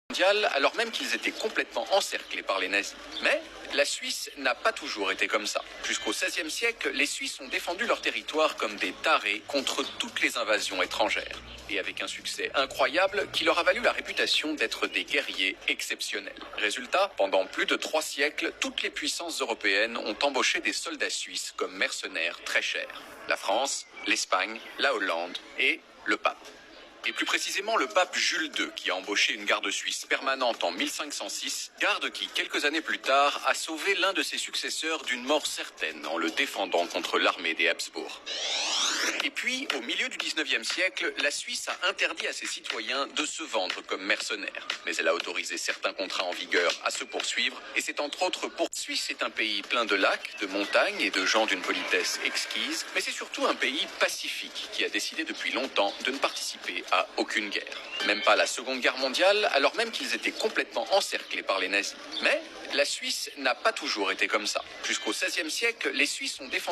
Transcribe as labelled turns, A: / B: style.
A: mondiale, alors même qu'ils étaient complètement encerclés par les nazis. Mais la Suisse n'a pas toujours été comme ça. Jusqu'au XVIe siècle, les Suisses ont défendu leur territoire comme des tarés contre toutes les invasions étrangères. Et avec un succès incroyable qui leur a valu la réputation d'être des guerriers exceptionnels. Résultat, pendant plus de 3 siècles, toutes les puissances européennes ont embauché des soldats suisses comme mercenaires très chers. La France, l'Espagne, la Hollande et le pape. Et plus précisément le pape Jules II qui a embauché une garde suisse permanente en 1506, garde qui, quelques années plus tard, a sauvé l'un de ses successeurs d'une mort certaine en le défendant contre l'armée des Habsbourg. Et puis, au milieu du 19e siècle, la Suisse a interdit à ses citoyens de se vendre comme mercenaires. Mais elle a autorisé certains contrats en vigueur à se poursuivre, et c'est entre autres pour... La Suisse est un pays plein de lacs, de montagnes et de gens d'une politesse exquise, mais c'est surtout un pays pacifique qui a décidé depuis longtemps de ne participer à aucune guerre. Même pas la Seconde Guerre mondiale, alors même qu'ils étaient complètement encerclés par les nazis. Mais la Suisse n'a pas toujours été comme ça. Jusqu'au XVIe siècle, les Suisses ont défendu